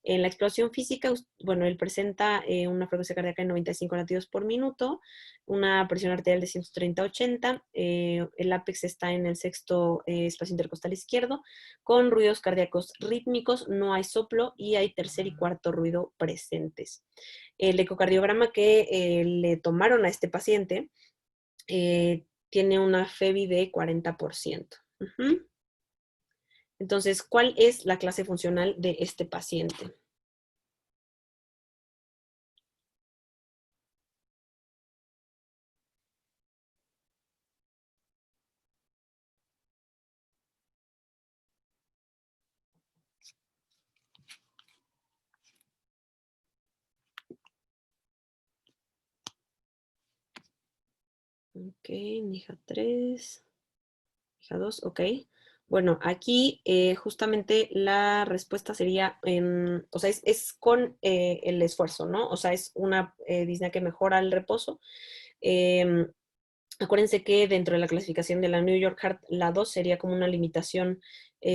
En la exploración física, bueno, él presenta una frecuencia cardíaca de 95 latidos por minuto, una presión arterial de 130-80, el ápex está en el sexto espacio intercostal izquierdo, con ruidos cardíacos rítmicos, no hay soplo y hay tercer y cuarto ruido presentes. El ecocardiograma que le tomaron a este paciente tiene una FEBI de 40%. Uh-huh. Entonces, ¿cuál es la clase funcional de este paciente? Ok, NIJA 3, NIJA 2, ok. Bueno, aquí justamente la respuesta sería, o sea, es con el esfuerzo, ¿no? O sea, es una disnea que mejora el reposo. Em, Acuérdense que dentro de la clasificación de la New York Heart, la 2 sería como una limitación,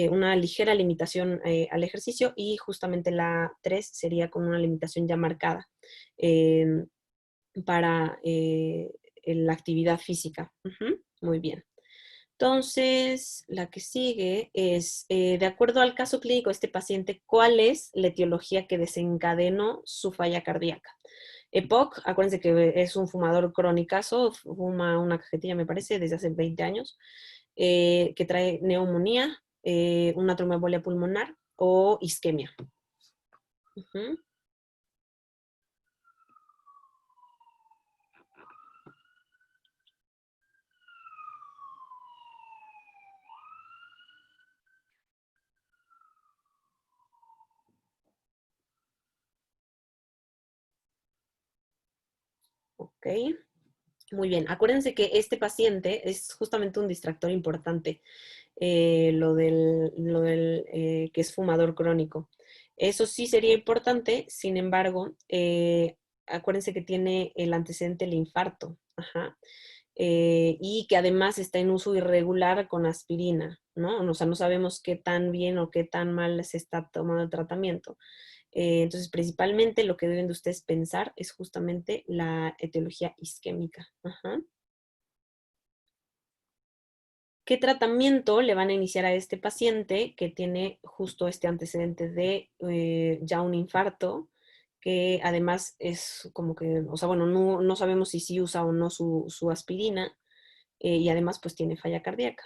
una ligera limitación al ejercicio y justamente la 3 sería como una limitación ya marcada em, para la actividad física. Ujú, muy bien. Entonces, la que sigue es, de acuerdo al caso clínico de este paciente, ¿cuál es la etiología que desencadenó su falla cardíaca? EPOC, acuérdense que es un fumador cronicazo, fuma una cajetilla, me parece, desde hace 20 años, que trae neumonía, una tromboembolia pulmonar o isquemia. Ujú. Ok, muy bien. Acuérdense que este paciente es justamente un distractor importante, lo del que es fumador crónico. Eso sí sería importante, sin embargo, acuérdense que tiene el antecedente del infarto. Ajá. Y que además está en uso irregular con aspirina, ¿no? O sea, no sabemos qué tan bien o qué tan mal se está tomando el tratamiento. Entonces, principalmente lo que deben de ustedes pensar es justamente la etiología isquémica. Ajá. ¿Qué tratamiento le van a iniciar a este paciente que tiene justo este antecedente de ya un infarto? Que además es como que, o sea, bueno, no sabemos si sí usa o no su aspirina, y además pues tiene falla cardíaca.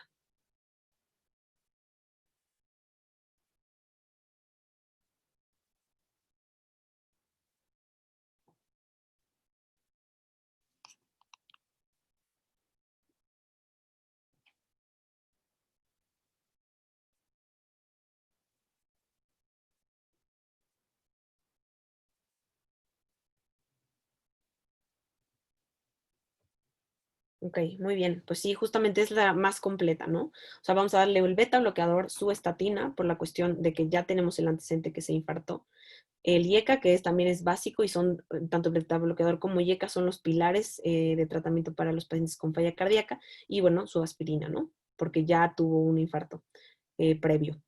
Ok, muy bien. Pues sí, justamente es la más completa, ¿no? O sea, vamos a darle el beta bloqueador, su estatina, por la cuestión de que ya tenemos el antecedente que se infartó. El IECA, que también es básico y son, tanto el beta bloqueador como IECA son los pilares de tratamiento para los pacientes con falla cardíaca. Y bueno, su aspirina, ¿no? Porque ya tuvo un infarto previo.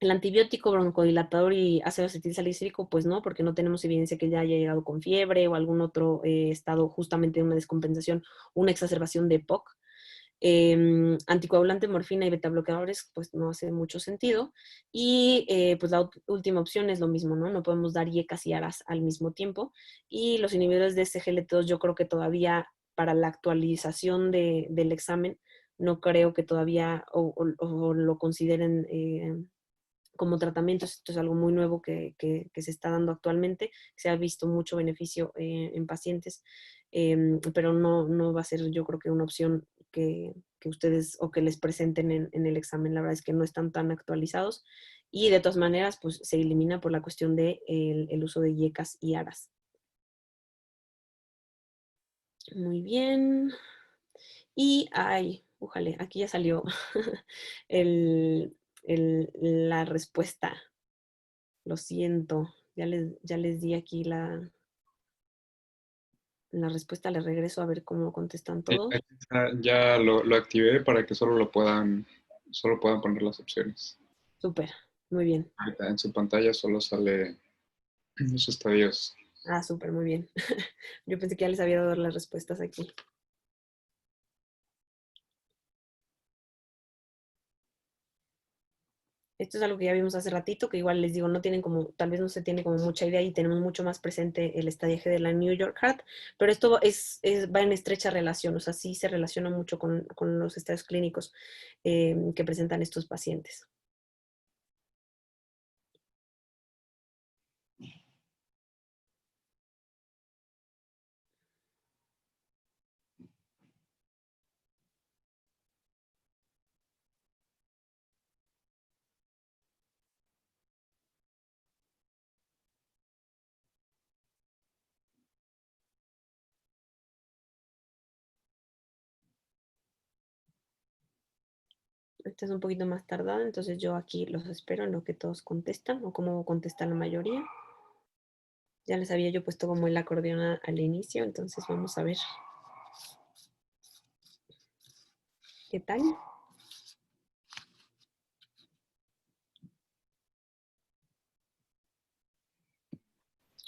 El antibiótico broncodilatador y ácido acetilsalicílico, pues no, porque no tenemos evidencia que ya haya llegado con fiebre o algún otro estado justamente de una descompensación, una exacerbación de EPOC. Anticoagulante, morfina y betabloqueadores, pues no hace mucho sentido. Y pues la última opción es lo mismo, ¿no? No podemos dar IECAS y ARAS al mismo tiempo. Y los inhibidores de SGLT2 yo creo que todavía para la actualización del examen, no creo que todavía o lo consideren como tratamiento. Esto es algo muy nuevo que se está dando actualmente. Se ha visto mucho beneficio en pacientes, pero no va a ser yo creo que una opción que ustedes o que les presenten en el examen. La verdad es que no están tan actualizados y de todas maneras pues se elimina por la cuestión de el uso de IECAS y ARAS. Muy bien. Y, ay, ujale, aquí ya salió el, la respuesta. Lo siento, ya les di aquí la respuesta, les regreso a ver cómo contestan Sí, todos. aquí está, ya lo activé para que solo puedan poner las opciones. Súper, muy bien. Ahorita en su pantalla solo sale los estadios. Ah, súper, muy bien. Yo pensé que ya les había dado las respuestas aquí. Esto es algo que ya vimos hace ratito, que igual les digo, no tienen como, tal vez no se tiene como mucha idea y tenemos mucho más presente el estadiaje de la New York Heart, pero esto va en estrecha relación, o sea, sí se relaciona mucho con los estadios clínicos que presentan estos pacientes. Esta es un poquito más tardada, entonces yo aquí los espero en lo que todos contestan o cómo contesta la mayoría. Ya les había yo puesto como el acordeón al inicio, entonces vamos a ver qué tal.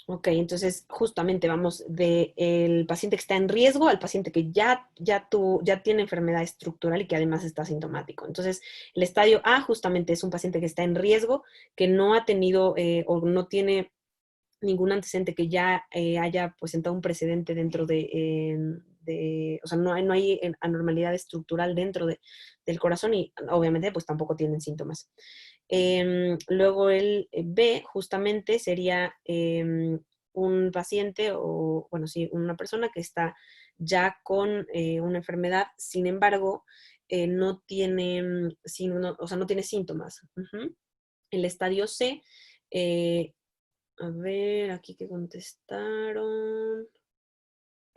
Ok, entonces justamente vamos del paciente que está en riesgo al paciente que ya tiene enfermedad estructural y que además está asintomático. Entonces, el estadio A justamente es un paciente que está en riesgo, que no ha tenido o no tiene ningún antecedente que ya haya pues sentado un precedente dentro o sea, no hay anormalidad estructural dentro del corazón y obviamente pues tampoco tienen síntomas. Luego el B justamente sería un paciente o, bueno, sí, una persona que está ya con una enfermedad, sin embargo, no tiene, o sea, no tiene síntomas. Ujú. El estadio C, eh, a ver, aquí que contestaron.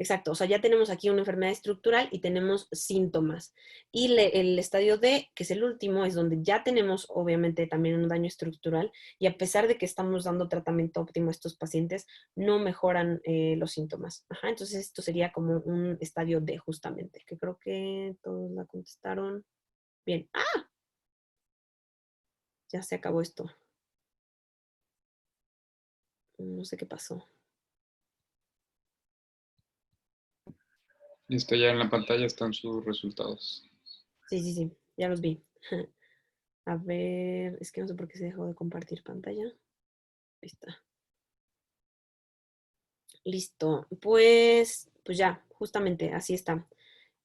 Exacto, o sea, ya tenemos aquí una enfermedad estructural y tenemos síntomas. Y el estadio D, que es el último, es donde ya tenemos obviamente también un daño estructural y a pesar de que estamos dando tratamiento óptimo a estos pacientes, no mejoran los síntomas. Ajá, entonces esto sería como un estadio D justamente, que creo que todos la contestaron bien. ¡Ah! Ya se acabó esto. No sé qué pasó. Listo, ya en la pantalla están sus resultados. Sí, sí, sí, ya los vi. A ver, es que no sé por qué se dejó de compartir pantalla. Ahí está. Listo. Pues ya, justamente así está.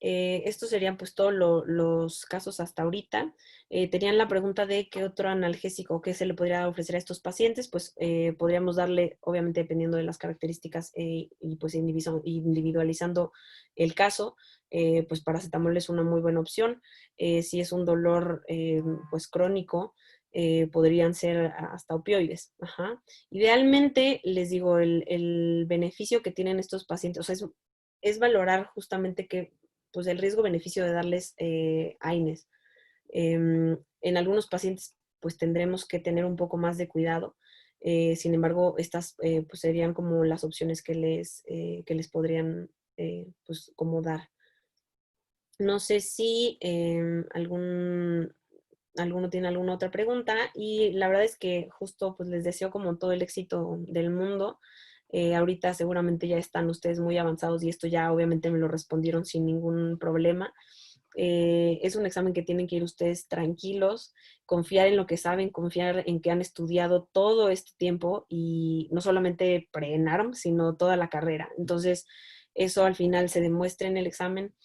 Estos serían pues todos los casos hasta ahorita. Tenían la pregunta de qué otro analgésico, qué se le podría ofrecer a estos pacientes, pues podríamos darle, obviamente dependiendo de las características y pues individualizando el caso, pues paracetamol es una muy buena opción. Si es un dolor pues crónico, podrían ser hasta opioides. Ajá. Idealmente, les digo, el beneficio que tienen estos pacientes, o sea, es valorar justamente que pues el riesgo-beneficio de darles AINES. En algunos pacientes pues tendremos que tener un poco más de cuidado. Sin embargo, estas pues serían como las opciones que les podrían pues como dar. No sé si alguno tiene alguna otra pregunta y la verdad es que justo pues les deseo como todo el éxito del mundo. Ahorita seguramente ya están ustedes muy avanzados y esto ya obviamente me lo respondieron sin ningún problema. Es un examen que tienen que ir ustedes tranquilos, confiar en lo que saben, confiar en que han estudiado todo este tiempo y no solamente pre-NARM, sino toda la carrera. Entonces, eso al final se demuestra en el examen.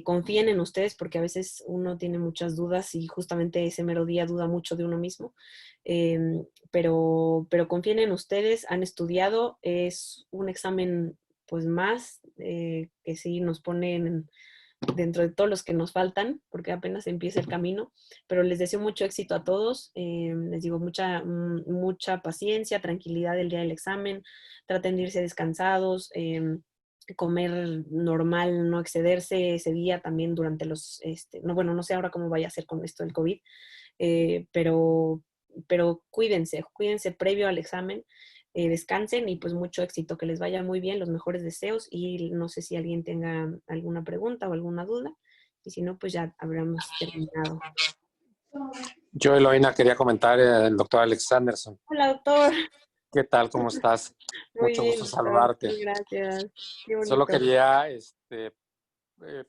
Confíen en ustedes porque a veces uno tiene muchas dudas y justamente ese mero día duda mucho de uno mismo. Eh, pero confíen en ustedes, han estudiado, es un examen pues más que sí nos ponen dentro de todos los que nos faltan, porque apenas empieza el camino, pero les deseo mucho éxito a todos, les digo mucha paciencia, tranquilidad el día del examen, traten de irse descansados, comer normal, no excederse ese día también durante no, bueno, no sé ahora cómo vaya a ser con esto del COVID, eh, pero, pero cuídense previo al examen, descansen y pues mucho éxito, que les vaya muy bien, los mejores deseos y no sé si alguien tenga alguna pregunta o alguna duda y si no, pues ya habremos terminado. Yo, Eloína, quería comentar el doctor Alex Sanderson. Hola, doctor. ¿Qué tal? ¿Cómo estás? Muy Mucho bien, gusto doctor. saludarte. Mil gracias. Qué Solo bonito. quería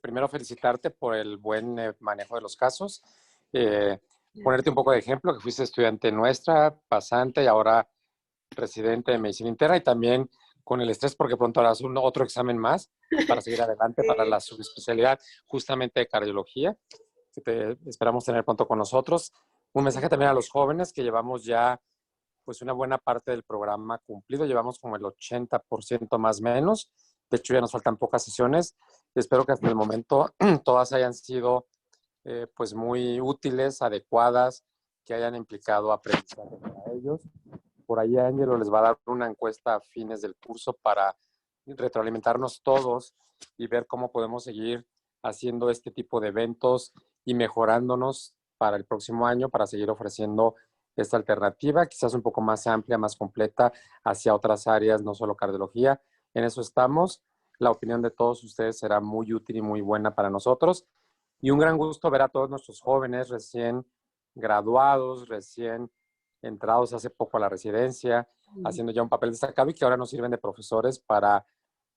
primero felicitarte por el buen manejo de los casos, eh, ponerte un poco de ejemplo, que fuiste estudiante nuestra, pasante y ahora residente de medicina interna y también con el estrés porque pronto harás otro examen más para seguir adelante para la subespecialidad justamente de cardiología, que te esperamos tener pronto con nosotros. Un mensaje también a los jóvenes que llevamos ya pues una buena parte del programa cumplido, llevamos como el 80% más o menos, de hecho ya nos faltan pocas sesiones, espero que hasta el momento todas hayan sido pues muy útiles, adecuadas, que hayan implicado aprendizaje para ellos. Por ahí Angelo les va a dar una encuesta a fines del curso para retroalimentarnos todos y ver cómo podemos seguir haciendo este tipo de eventos y mejorándonos para el próximo año para seguir ofreciendo esta alternativa, quizás un poco más amplia, más completa hacia otras áreas, no solo cardiología. En eso estamos. La opinión de todos ustedes será muy útil y muy buena para nosotros. Y un gran gusto ver a todos nuestros jóvenes recién graduados, recién entrados hace poco a la residencia, haciendo ya un papel destacado y que ahora nos sirven de profesores para,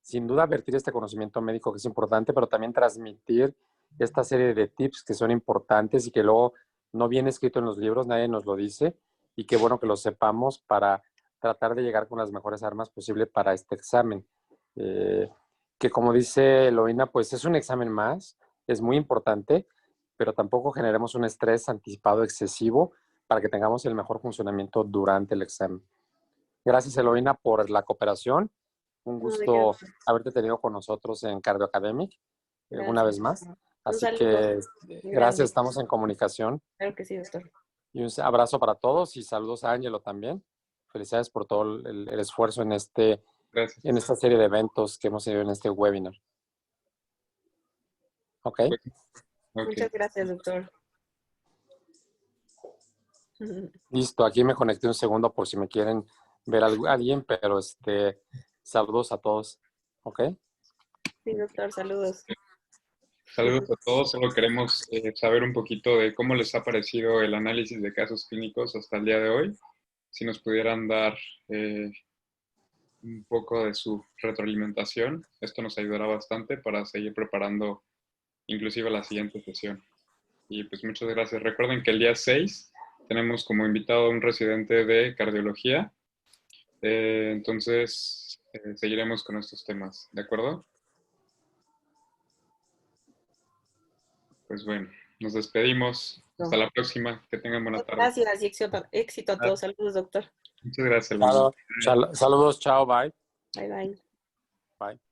sin duda, vertir este conocimiento médico que es importante, pero también transmitir esta serie de tips que son importantes y que luego no viene escrito en los libros, nadie nos lo dice, y qué bueno que lo sepamos para tratar de llegar con las mejores armas posible para este examen. Que como dice Eloína, pues es un examen más, es muy importante, pero tampoco generemos un estrés anticipado excesivo para que tengamos el mejor funcionamiento durante el examen. Gracias, Eloína, por la cooperación. Un gusto haberte tenido con nosotros en Cardio Academic una vez más. Así que gracias, estamos en comunicación. Claro que sí, doctor. Y un abrazo para todos y saludos a Ángelo también. Felicidades por todo el esfuerzo en esta serie de eventos que hemos tenido en este webinar. ¿Ok? Muchas gracias, doctor. Listo, aquí me conecté un segundo por si me quieren ver a alguien, pero saludos a todos. ¿Ok? Sí, doctor, saludos. Saludos a todos, solo queremos saber un poquito de cómo les ha parecido el análisis de casos clínicos hasta el día de hoy. Si nos pudieran dar un poco de su retroalimentación, esto nos ayudará bastante para seguir preparando inclusive la siguiente sesión. Y pues muchas gracias. Recuerden que el día 6 tenemos como invitado a un residente de cardiología. Entonces, seguiremos con estos temas, ¿de acuerdo? Pues bueno, nos despedimos. Hasta la próxima. Que tengan buena tarde. Gracias y éxito a todos. Saludos, doctor. Muchas gracias. Saludos, chao, bye. Bye, bye. Bye.